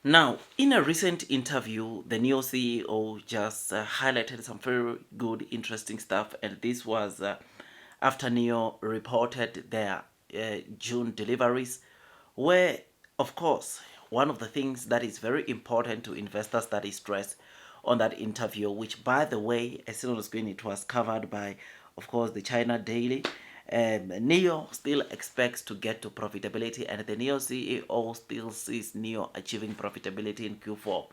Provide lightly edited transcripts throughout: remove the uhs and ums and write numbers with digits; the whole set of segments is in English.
Now, in a recent interview, the NEO CEO just highlighted some very good, interesting stuff, and this was after NEO reported their June deliveries, where, of course, one of the things that is very important to investors that is stressed on that interview, which, by the way, as soon as it was covered by, of course, the China Daily. NEO still expects to get to profitability, and the NEO CEO still sees NEO achieving profitability in Q4,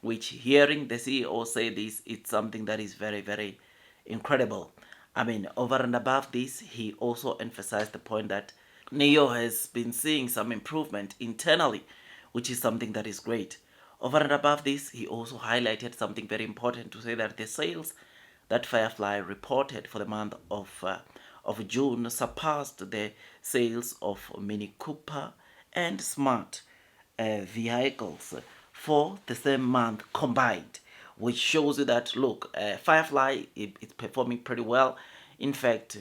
which, hearing the CEO say this, it's something that is very, very incredible. I mean, over and above this, he also emphasized the point that NEO has been seeing some improvement internally, which is something that is great. Over and above this, he also highlighted something very important to say that the sales that Firefly reported for the month of June surpassed the sales of Mini Cooper and Smart vehicles for the same month combined, which shows you that look, Firefly it's performing pretty well. In fact,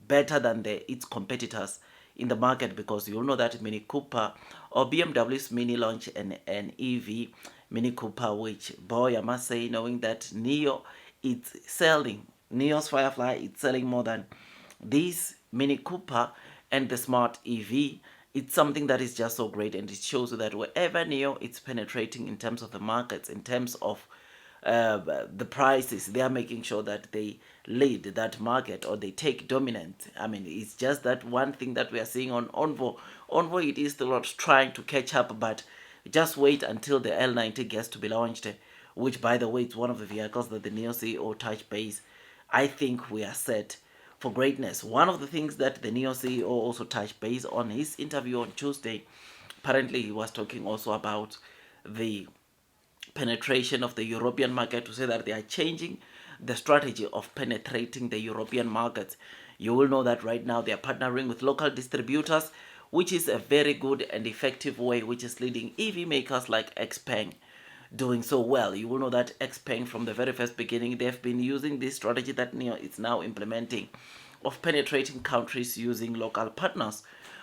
better than its competitors in the market, because you'll know that Mini Cooper or BMW's Mini launched an EV Mini Cooper, which, boy, I must say, knowing that NEO it's selling, NEO's Firefly it's selling more than this Mini Cooper and the Smart EV. It's something that is just so great, and it shows you that wherever NEO it's penetrating in terms of the markets, in terms of the prices, they are making sure that they lead that market or they take dominant. I mean, it's just that one thing that we are seeing on ONVO. ONVO, it is still not trying to catch up, but just wait until the L90 gets to be launched, which, by the way, it's one of the vehicles that the NEO CEO touch base. I think we are set for greatness. One of the things that the NEO CEO also touched base on his interview on Tuesday, apparently he was talking also about the penetration of the European market, to say that they are changing the strategy of penetrating the European markets. You will know that right now they are partnering with local distributors, which is a very good and effective way, which is leading EV makers like XPeng doing so well. You will know that XPeng, from the very first beginning, they've been using this strategy that NEO is now implementing of penetrating countries using local partners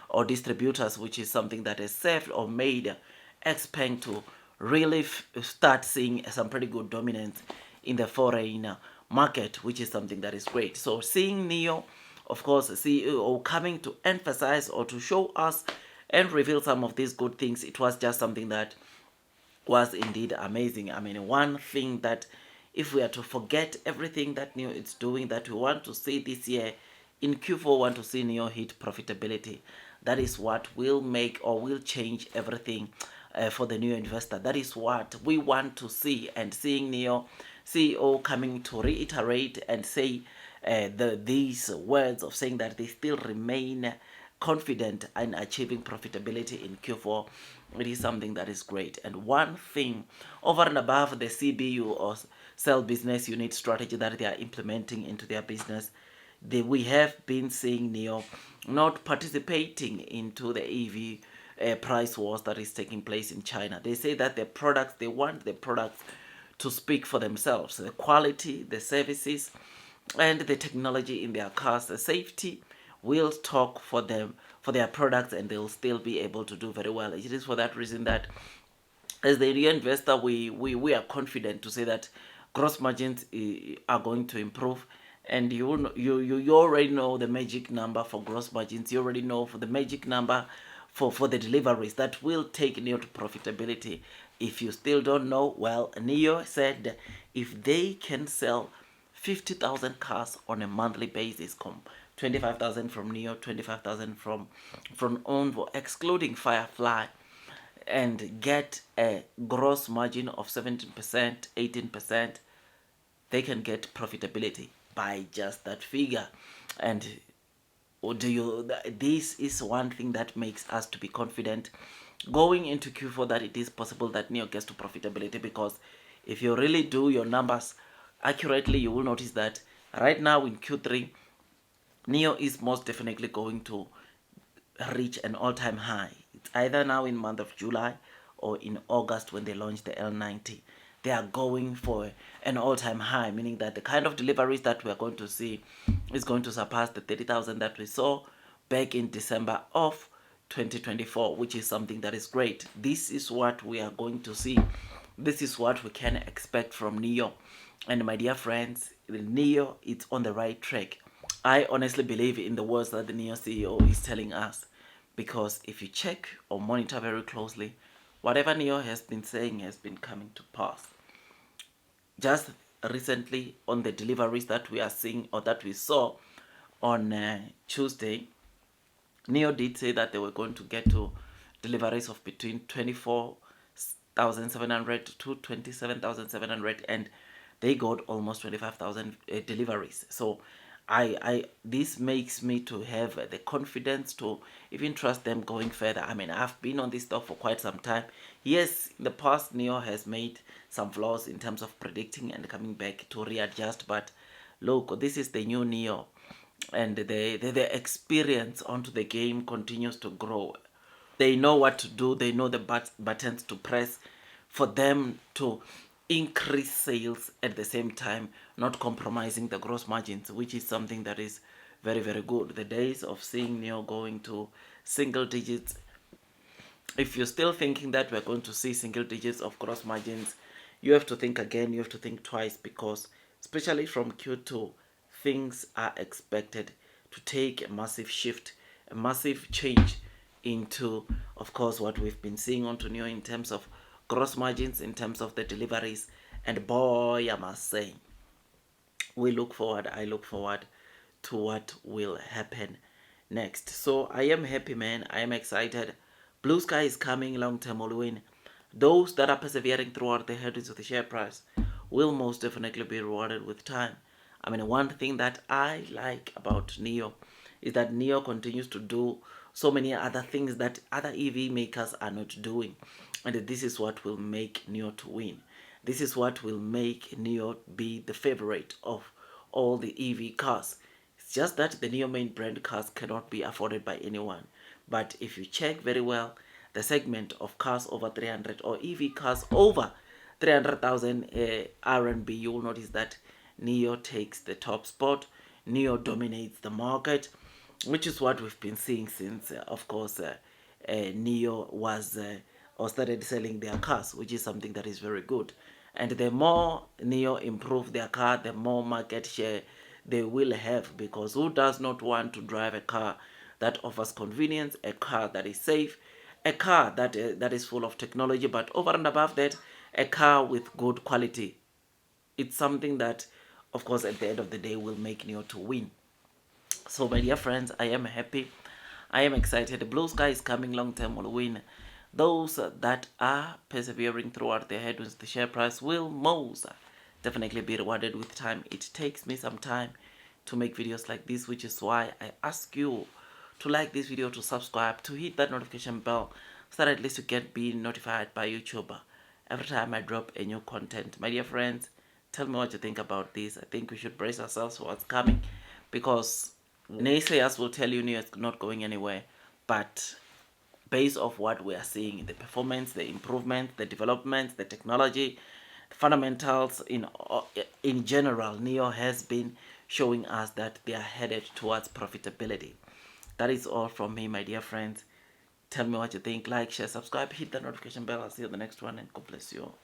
or distributors, which is something that has served or made XPeng to really start seeing some pretty good dominance in the foreign market, which is something that is great. So seeing NEO, of course, the CEO coming to emphasize or to show us and reveal some of these good things, it was just something that was indeed amazing. I mean, one thing that, if we are to forget everything that NEO is doing, that we want to see this year in Q4, want to see NEO hit profitability. That is what will make or will change everything for the new investor. That is what we want to see, and seeing NEO CEO coming to reiterate and say these words of saying that they still remain confident in achieving profitability in Q4. It is something that is great. And one thing over and above the CBU or sell business unit strategy that they are implementing into their business, we have been seeing NEO not participating into the EV price wars that is taking place in China. They say that the products, they want the products to speak for themselves. The quality, the services, and the technology in their cars, the safety will talk for them, for their products, and they'll still be able to do very well. It is for that reason that, as the real investor, we are confident to say that gross margins are going to improve. And you already know the magic number for gross margins. You already know for the magic number for the deliveries that will take NEO to profitability. If you still don't know, well, NEO said if they can sell 50,000 cars on a monthly basis, 25,000 from NEO, 25,000 from ONVO, excluding Firefly, and get a gross margin of 17%, 18%, they can get profitability by just that figure. And this is one thing that makes us to be confident going into Q4 that it is possible that NEO gets to profitability, because if you really do your numbers accurately, you will notice that right now in Q3, NEO is most definitely going to reach an all-time high. It's either now in month of July or in August when they launch the L90. They are going for an all-time high, meaning that the kind of deliveries that we are going to see is going to surpass the 30,000 that we saw back in December of 2024, which is something that is great. This is what we are going to see. This is what we can expect from NIO. And my dear friends, NIO is on the right track. I honestly believe in the words that the NIO CEO is telling us, because if you check or monitor very closely, whatever NIO has been saying has been coming to pass. Just recently on the deliveries that we are seeing, or that we saw on Tuesday, NIO did say that they were going to get to deliveries of between 24,700 to 27,700, and they got almost 25,000 deliveries. So this makes me to have the confidence to even trust them going further. I mean, I've been on this stuff for quite some time. Yes, in the past, NIO has made some flaws in terms of predicting and coming back to readjust, but look, this is the new NIO, and the experience onto the game continues to grow. They know what to do. They know the buttons to press for them to increase sales at the same time, not compromising the gross margins, which is something that is very, very good. The days of seeing NIO going to single digits, if you're still thinking that we're going to see single digits of gross margins, you have to think again. You have to think twice, because especially from Q2, things are expected to take a massive shift, a massive change into, of course, what we've been seeing onto NIO in terms of gross margins, in terms of the deliveries. And boy, I must say, I look forward to what will happen next. So I am happy, man. I am excited. Blue sky is coming. Long term will win. Those that are persevering throughout the headwinds of the share price will most definitely be rewarded with time. I mean, one thing that I like about NIO is that NIO continues to do so many other things that other EV makers are not doing. And this is what will make NIO to win. This is what will make NIO be the favorite of all the EV cars. It's just that the NIO main brand cars cannot be afforded by anyone. But if you check very well, the segment of cars over 300 or EV cars over 300,000 RMB, you will notice that NIO takes the top spot. NIO dominates the market, which is what we've been seeing since, of course, NIO was or started selling their cars, which is something that is very good. And the more NIO improve their car, the more market share they will have, because who does not want to drive a car that offers convenience, a car that is safe, a car that is full of technology, but over and above that, a car with good quality. It's something that, of course, at the end of the day will make NIO to win. So my dear friends, I am happy. I am excited. The blue sky is coming. Long term will win. Those that are persevering throughout the headwinds, the share price will most definitely be rewarded with time. It takes me some time to make videos like this, which is why I ask you to like this video, to subscribe, to hit that notification bell, so that at least you get be notified by YouTube every time I drop a new content. My dear friends, tell me what you think about this. I think we should brace ourselves for what's coming, because naysayers will tell you NIO is not going anywhere, but based off what we are seeing in the performance, the improvements, the developments, the technology, the fundamentals in general, NIO has been showing us that they are headed towards profitability. That is all from me, my dear friends. Tell me what you think. Like, share, subscribe, hit the notification bell. I'll see you on the next one, and God bless you all.